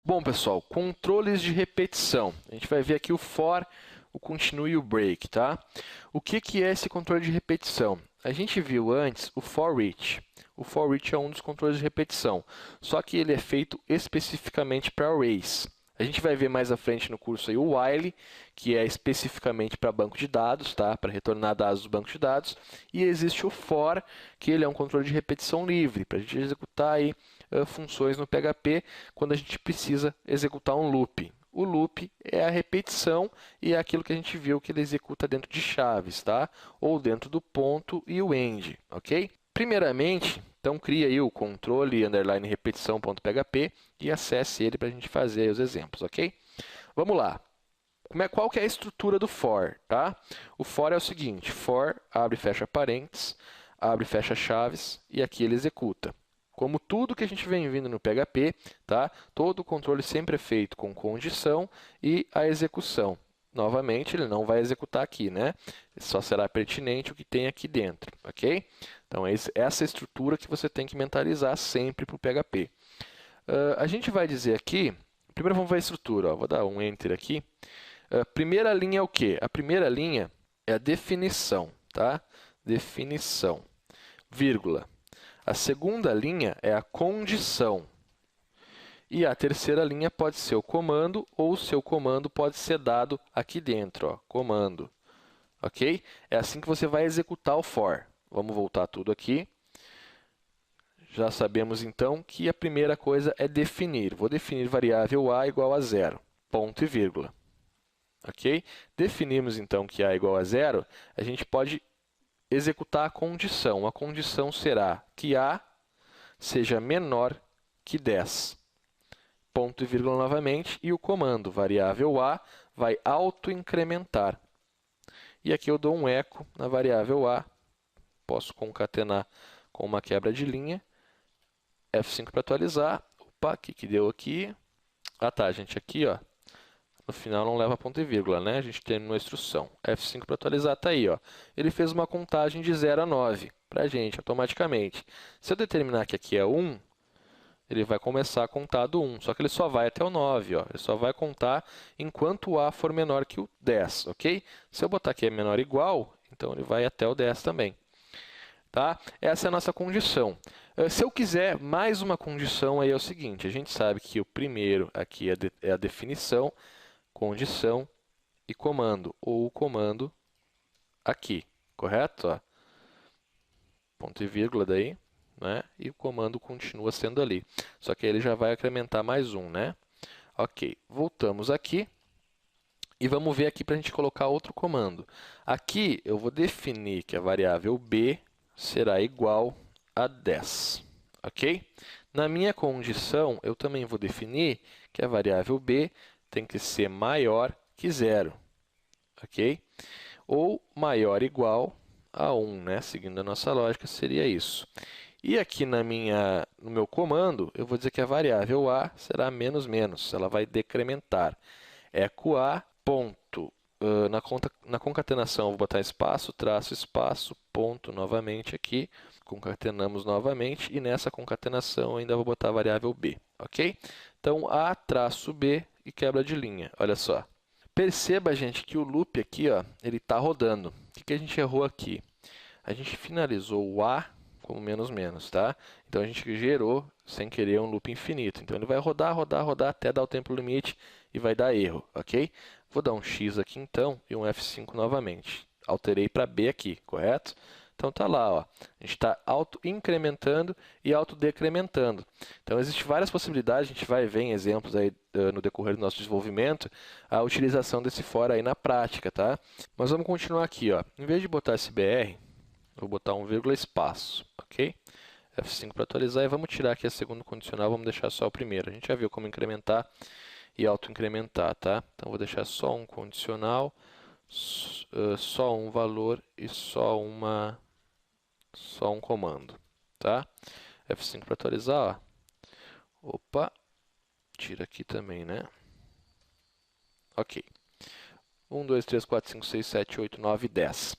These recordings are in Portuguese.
Bom, pessoal, controles de repetição. A gente vai ver aqui o for, o continue e o break, tá? O que é esse controle de repetição? A gente viu antes o for each. O for each é um dos controles de repetição, só que ele é feito especificamente para arrays. A gente vai ver mais à frente no curso aí o while, que é especificamente para banco de dados, tá? Para retornar dados do banco de dados. E existe o for, que ele é um controle de repetição livre, para a gente executar aí, funções no PHP quando a gente precisa executar um loop. O loop é a repetição e é aquilo que a gente viu que ele executa dentro de chaves, tá? Ou dentro do ponto e o end, ok? Primeiramente, então cria aí o controle underline repetição.php e acesse ele para a gente fazer aí os exemplos, ok? Vamos lá. Qual que é a estrutura do for, tá? O for é o seguinte, for, abre e fecha parênteses, abre e fecha chaves e aqui ele executa. Como tudo que a gente vem vindo no PHP, tá? Todo o controle sempre é feito com condição e a execução. Novamente, ele não vai executar aqui, né? Só será pertinente o que tem aqui dentro, ok? Então, essa estrutura que você tem que mentalizar sempre para o PHP. A gente vai dizer aqui, primeiro vamos ver a estrutura, ó, vou dar um Enter aqui. Primeira linha é o quê? A primeira linha é a definição, tá? Definição, vírgula. A segunda linha é a condição. E a terceira linha pode ser o comando, ou o seu comando pode ser dado aqui dentro, ó, comando. Ok? É assim que você vai executar o for. Vamos voltar tudo aqui. Já sabemos, então, que a primeira coisa é definir. Vou definir variável a igual a 0, ponto e vírgula. Ok? Definimos, então, que a igual a 0, a gente pode executar a condição. A condição será que a seja menor que 10. Ponto e vírgula novamente, e o comando variável a vai autoincrementar. E aqui eu dou um eco na variável a, posso concatenar com uma quebra de linha, F5 para atualizar. Opa, o que deu aqui? Ah tá, gente, aqui ó, no final não leva ponto e vírgula, né? A gente terminou a instrução. F5 para atualizar, está aí, ó. Ele fez uma contagem de 0 a 9 para a gente, automaticamente. Se eu determinar que aqui é 1, ele vai começar a contar do 1, só que ele só vai até o 9, ó. Ele só vai contar enquanto o A for menor que o 10, ok? Se eu botar aqui é menor ou igual, então ele vai até o 10 também. Tá? Essa é a nossa condição. Se eu quiser mais uma condição, aí é o seguinte, a gente sabe que o primeiro aqui é a definição, condição e comando, ou o comando aqui, correto? Ó. Ponto e vírgula daí, né? E o comando continua sendo ali. Só que ele já vai incrementar mais um, né? Ok, voltamos aqui e vamos ver aqui para a gente colocar outro comando. Aqui eu vou definir que a variável b será igual a 10, ok? Na minha condição, eu também vou definir que a variável b tem que ser maior que 0, ok? Ou maior ou igual a 1, né? Seguindo a nossa lógica, seria isso. E aqui no meu comando, eu vou dizer que a variável a será menos menos, ela vai decrementar. Eco a, ponto. Na concatenação, eu vou botar espaço, traço, espaço, ponto, novamente aqui. Concatenamos novamente e nessa concatenação ainda vou botar a variável b, ok? Então, a traço b e quebra de linha, olha só. Perceba, gente, que o loop aqui, ó, ele está rodando. O que a gente errou aqui? A gente finalizou o a como menos menos, tá? Então, a gente gerou, sem querer, um loop infinito. Então, ele vai rodar, rodar, rodar até dar o tempo limite e vai dar erro, ok? Vou dar um X aqui, então, e um F5 novamente. Alterei para B aqui, correto? Então, está lá, ó. A gente está auto-incrementando e auto-decrementando. Então, existem várias possibilidades, a gente vai ver em exemplos aí no decorrer do nosso desenvolvimento, a utilização desse for aí na prática, tá? Mas vamos continuar aqui, ó. Em vez de botar esse BR, eu vou botar um vírgula espaço, ok? F5 para atualizar e vamos tirar aqui a segunda condicional, vamos deixar só o primeiro. A gente já viu como incrementar e auto-incrementar, tá? Então, vou deixar só um condicional, só um valor e só um comando, tá? F5 para atualizar, ó. Opa, tira aqui também, né? Ok. 1, 2, 3, 4, 5, 6, 7, 8, 9, 10.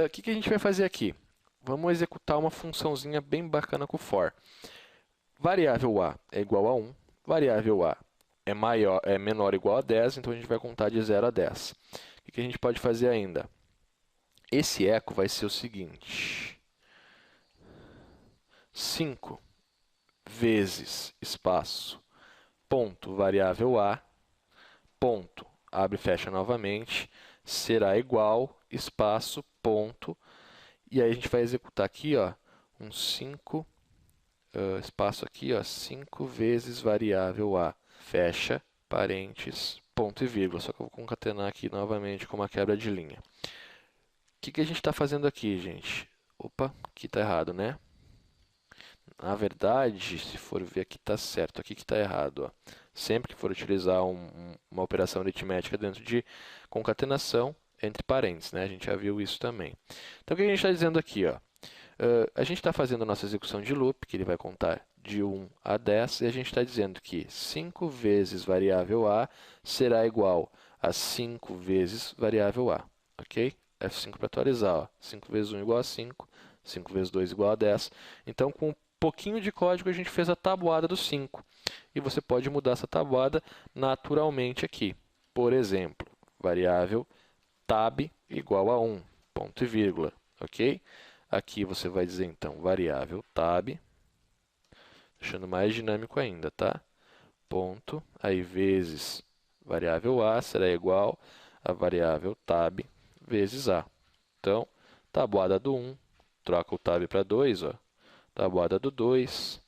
O que a gente vai fazer aqui? Vamos executar uma funçãozinha bem bacana com o for. Variável a é igual a 1, variável a é menor ou igual a 10, então a gente vai contar de 0 a 10. O que a gente pode fazer ainda? Esse eco vai ser o seguinte: 5 vezes espaço, ponto, variável a, ponto, abre e fecha novamente, será igual, espaço, ponto, e aí a gente vai executar aqui, ó, um 5, espaço aqui, ó, 5 vezes variável a, fecha, parênteses, ponto e vírgula, só que eu vou concatenar aqui novamente com uma quebra de linha. O que a gente está fazendo aqui, gente? Opa, aqui está errado, né? Na verdade, se for ver aqui está certo, aqui que está errado. Ó. Sempre que for utilizar uma operação aritmética dentro de concatenação, entre parênteses, né? A gente já viu isso também. Então, o que a gente está dizendo aqui? Ó? A gente está fazendo a nossa execução de loop, que ele vai contar de 1 a 10, e a gente está dizendo que 5 vezes variável a será igual a 5 vezes variável a, ok? F5 para atualizar, ó. 5 vezes 1 igual a 5, 5 vezes 2 igual a 10. Então, com um pouquinho de código, a gente fez a tabuada do 5. E você pode mudar essa tabuada naturalmente aqui. Por exemplo, variável tab igual a 1, ponto e vírgula, ok? Aqui você vai dizer, então, variável tab, deixando mais dinâmico ainda, tá? Ponto, aí vezes variável a será igual a variável tab vezes a. Então, tabuada do 1, troca o tab para 2, ó. Tabuada do 2,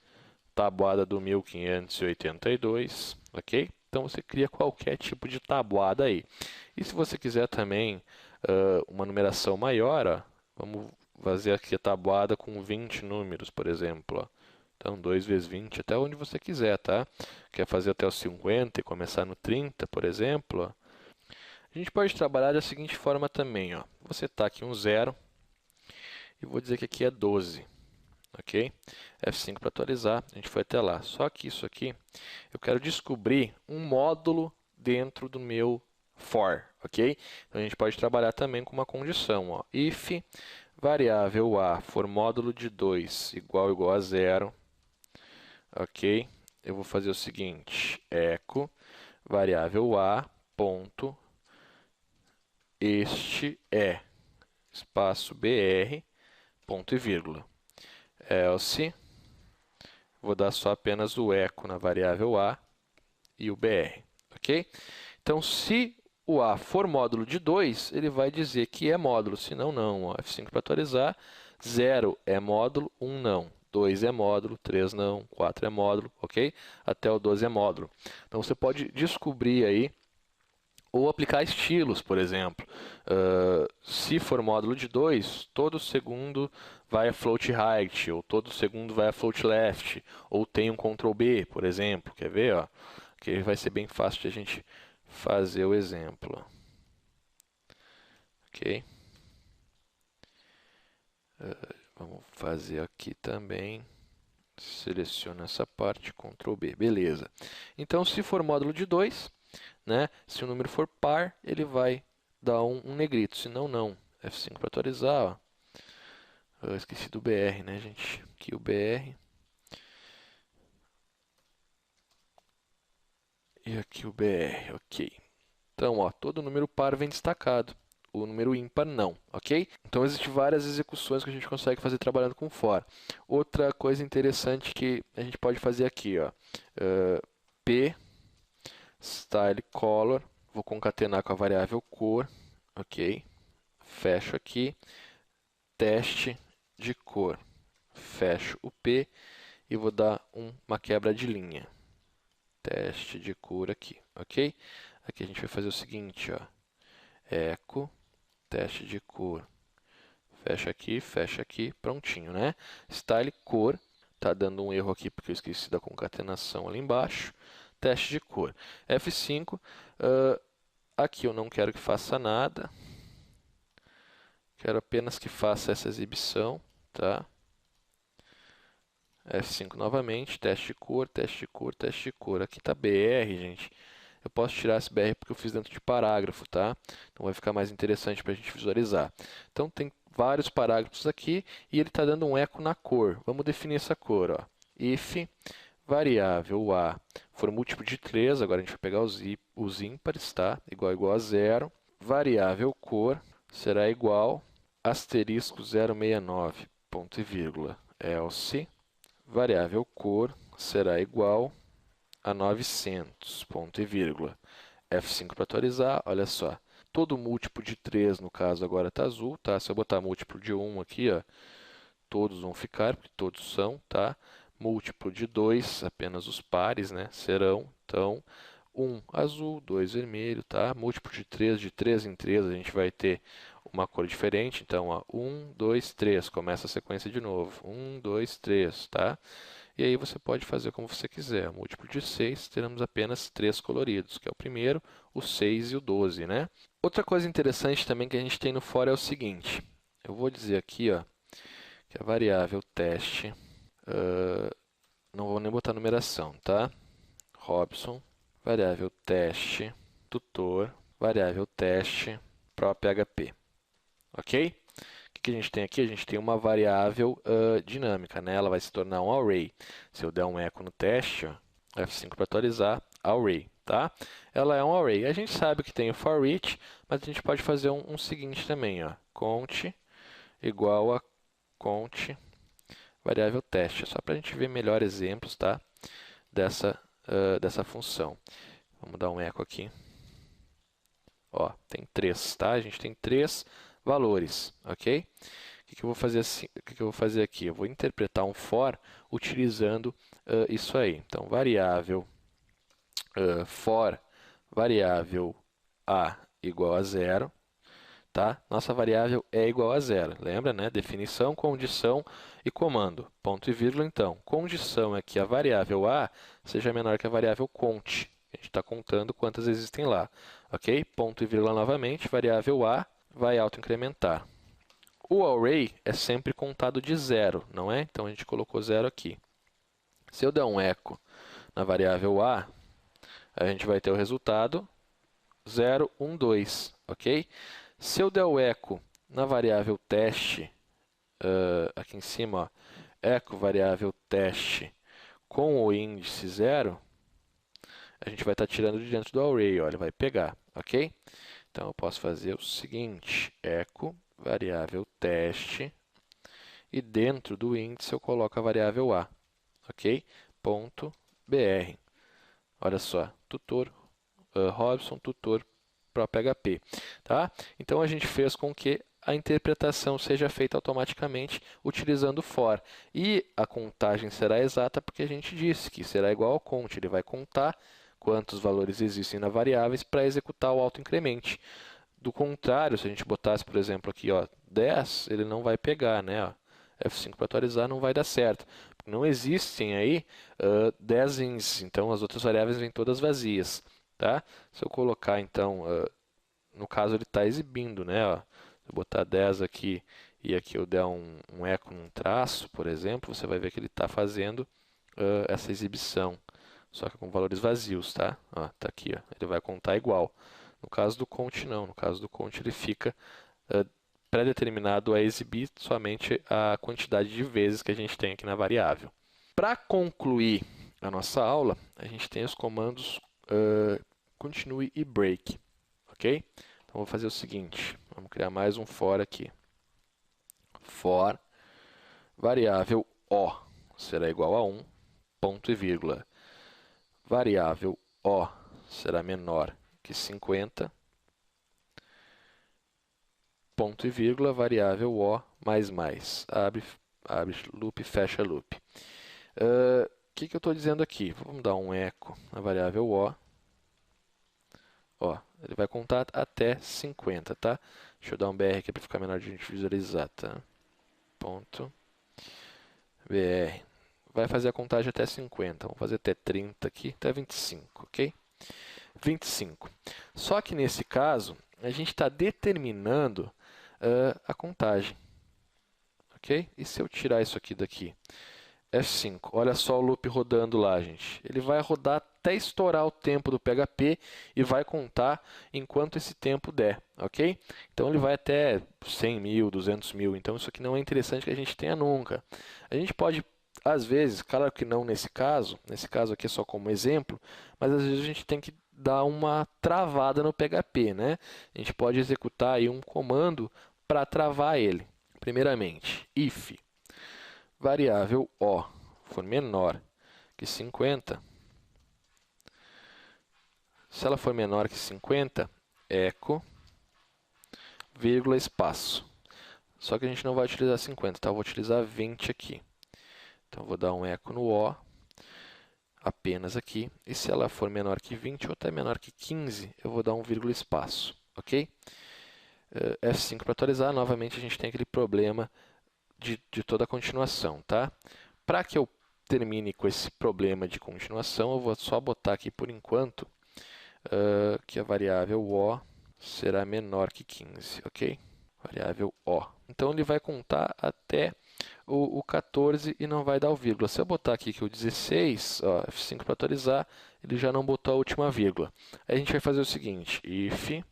tabuada do 1582, ok? Então, você cria qualquer tipo de tabuada aí. E se você quiser também uma numeração maior, ó, vamos fazer aqui a tabuada com 20 números, por exemplo. Ó. Então, 2 vezes 20, até onde você quiser, tá? Quer fazer até o 50 e começar no 30, por exemplo, ó. A gente pode trabalhar da seguinte forma também, ó. Você tá aqui um 0 e vou dizer que aqui é 12, ok? F5 para atualizar, a gente foi até lá. Só que isso aqui, eu quero descobrir um módulo dentro do meu for, ok? Então, a gente pode trabalhar também com uma condição, ó. If variável a for módulo de 2 igual a 0, ok? Eu vou fazer o seguinte, echo variável a ponto este é espaço br ponto e vírgula. Else, vou dar só apenas o echo na variável a e o br, ok? Então, se o a for módulo de 2, ele vai dizer que é módulo, senão não. Ó, F5 para atualizar, 0 é módulo, 1 não. 2 é módulo, 3 não, 4 é módulo, ok? Até o 12 é módulo. Então, você pode descobrir aí, ou aplicar estilos, por exemplo. Se for módulo de 2, todo segundo vai a float right, ou todo segundo vai a float left, ou tem um Ctrl B, por exemplo. Quer ver? Ó? Que vai ser bem fácil de a gente fazer o exemplo. Ok? Vamos fazer aqui também. Seleciona essa parte, Ctrl B. Beleza. Então, se for módulo de 2, né, se o número for par, ele vai dar um negrito. Se não, não. F5 para atualizar. Ó. Eu esqueci do BR, né, gente? Aqui o BR. E aqui o BR, ok. Então, ó, todo número par vem destacado. O número ímpar não, ok? Então, existem várias execuções que a gente consegue fazer trabalhando com for. Outra coisa interessante que a gente pode fazer aqui, ó, P, style color, vou concatenar com a variável cor, ok? Fecho aqui, teste de cor, fecho o P e vou dar uma quebra de linha. Teste de cor aqui, ok? Aqui a gente vai fazer o seguinte, ó, echo, teste de cor, fecha aqui, prontinho, né? Style cor, tá dando um erro aqui porque eu esqueci da concatenação ali embaixo. Teste de cor. F5, aqui eu não quero que faça nada, quero apenas que faça essa exibição, tá? F5 novamente, teste de cor, teste de cor, teste de cor. Aqui está BR, gente. Eu posso tirar esse BR porque eu fiz dentro de parágrafo, tá? Então vai ficar mais interessante para a gente visualizar. Então tem vários parágrafos aqui e ele está dando um eco na cor. Vamos definir essa cor, ó. If variável a for múltiplo de 3, agora a gente vai pegar os ímpares, tá? Igual a zero. Variável cor será igual asterisco 069, ponto e vírgula, else. Variável cor será igual a 900, ponto e vírgula. F5 para atualizar, olha só. Todo múltiplo de 3, no caso, agora está azul, tá? Se eu botar múltiplo de 1 aqui, ó, todos vão ficar, porque todos são, tá? Múltiplo de 2, apenas os pares, né, serão, então, 1 azul, 2 vermelho, tá? Múltiplo de 3 em 3, a gente vai ter uma cor diferente, então, ó, 1, 2, 3, começa a sequência de novo, 1, 2, 3, tá? E aí você pode fazer como você quiser. Múltiplo de 6, teremos apenas 3 coloridos, que é o primeiro, o 6 e o 12, né? Outra coisa interessante também que a gente tem no for é o seguinte. Eu vou dizer aqui, ó, que a variável teste, não vou nem botar numeração, tá? Robson, variável teste, tutor, variável teste, PHP. Ok? O que a gente tem aqui? A gente tem uma variável dinâmica, né? Ela vai se tornar um array. Se eu der um eco no teste, ó, F5 para atualizar, array, tá? Ela é um array. A gente sabe que tem o for each, mas a gente pode fazer um seguinte também, ó, count igual a count variável teste, só para a gente ver melhor exemplos, tá? Dessa função. Vamos dar um eco aqui. Ó, tem 3, tá? A gente tem 3 valores, ok? O que eu vou fazer assim? O que eu vou fazer aqui? Eu vou interpretar um for utilizando isso aí. Então, variável for variável a igual a 0, tá? Nossa variável é igual a 0. Lembra, né? Definição, condição e comando. Ponto e vírgula, então. Condição é que a variável a seja menor que a variável cont. A gente está contando quantas existem lá. Ok? Ponto e vírgula novamente. Variável a vai autoincrementar. O array é sempre contado de 0, não é? Então, a gente colocou 0 aqui. Se eu der um eco na variável a gente vai ter o resultado 0, 1, 2, ok? Se eu der o eco na variável teste, aqui em cima, ó, eco variável teste com o índice 0, a gente vai estar tirando de dentro do array, ó, ele vai pegar, ok? Então, eu posso fazer o seguinte, eco variável teste, e dentro do índice eu coloco a variável a, ok? Ponto .br. Olha só, tutor, Robson, tutor para PHP, tá? Então, a gente fez com que a interpretação seja feita automaticamente utilizando o for. E a contagem será exata porque a gente disse que será igual ao count. Ele vai contar quantos valores existem na variáveis para executar o autoincremente. Do contrário, se a gente botasse, por exemplo, aqui, ó, 10, ele não vai pegar, né? Ó, F5 para atualizar não vai dar certo. Não existem aí 10 índices, então as outras variáveis vêm todas vazias, tá? Se eu colocar, então, no caso ele está exibindo, né? Ó, se eu botar 10 aqui e aqui eu der um eco num traço, por exemplo, você vai ver que ele está fazendo essa exibição, só que com valores vazios, tá? Ó, tá aqui, ó, ele vai contar igual. No caso do count, não. No caso do count, ele fica pré-determinado a exibir somente a quantidade de vezes que a gente tem aqui na variável. Para concluir a nossa aula, a gente tem os comandos continue e break, ok? Então, vou fazer o seguinte, vamos criar mais um for aqui. For variável o será igual a 1, ponto e vírgula. Variável o será menor que 50, ponto e vírgula, variável o mais. Abre loop, fecha loop. O que eu estou dizendo aqui? Vamos dar um eco na variável o. Ó, ele vai contar até 50, tá? Deixa eu dar um BR aqui para ficar menor de a gente visualizar, tá? Ponto BR. Vai fazer a contagem até 50. Vamos fazer até 30 aqui, até 25, ok? 25. Só que nesse caso, a gente está determinando a contagem, ok? E se eu tirar isso aqui daqui? F5. Olha só o loop rodando lá, gente. Ele vai rodar até estourar o tempo do PHP e vai contar enquanto esse tempo der, ok? Então, ele vai até 100 mil, 200 mil. Então, isso aqui não é interessante que a gente tenha nunca. A gente pode Às vezes, claro que não nesse caso aqui é só como exemplo, mas às vezes a gente tem que dar uma travada no PHP, né? A gente pode executar aí um comando para travar ele. Primeiramente, if variável O for menor que 50, se ela for menor que 50, echo, vírgula, espaço. Só que a gente não vai utilizar 50, tá? Eu vou utilizar 20 aqui. Então, eu vou dar um echo no O, apenas aqui. E se ela for menor que 20 ou até menor que 15, eu vou dar um vírgula espaço, ok? F5 para atualizar, novamente a gente tem aquele problema de toda a continuação, tá? Para que eu termine com esse problema de continuação, eu vou só botar aqui por enquanto que a variável O será menor que 15, ok? Variável O. Então, ele vai contar até o 14 e não vai dar o vírgula. Se eu botar aqui que o 16, ó, F5 para atualizar, ele já não botou a última vírgula. Aí a gente vai fazer o seguinte, if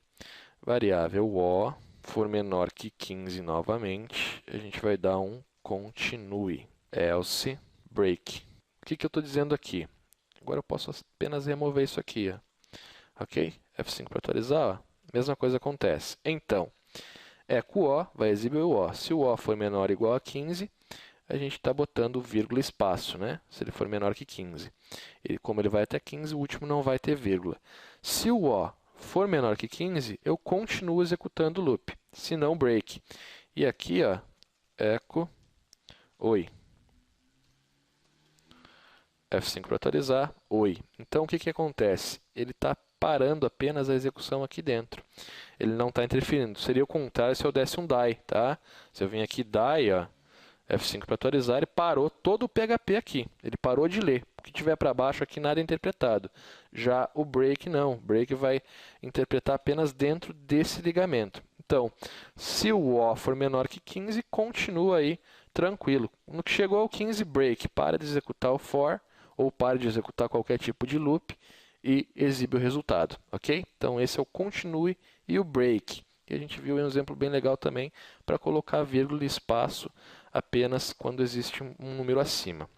variável O for menor que 15 novamente, a gente vai dar um continue, else break. O que eu estou dizendo aqui? Agora eu posso apenas remover isso aqui, ó. Ok? F5 para atualizar, ó. Mesma coisa acontece. Então, echo O vai exibir o O. Se o O for menor ou igual a 15, a gente está botando vírgula espaço, né? Se ele for menor que 15. Como ele vai até 15, o último não vai ter vírgula. Se o O for menor que 15, eu continuo executando o loop, se não break. E aqui, ó, echo oi. F5 para atualizar, oi. Então, o que acontece? Ele está parando apenas a execução aqui dentro. Ele não está interferindo. Seria o contrário se eu desse um die, tá? Se eu vim aqui die, ó, F5 para atualizar, ele parou todo o PHP aqui. Ele parou de ler. O que tiver para baixo aqui, nada é interpretado. Já o break não. O break vai interpretar apenas dentro desse ligamento. Então, se o O for menor que 15, continua aí tranquilo. No que chegou ao 15, break. Para de executar o for ou para de executar qualquer tipo de loop e exibe o resultado, ok? Então, esse é o continue e o break. E a gente viu um exemplo bem legal também para colocar vírgula e espaço apenas quando existe um número acima.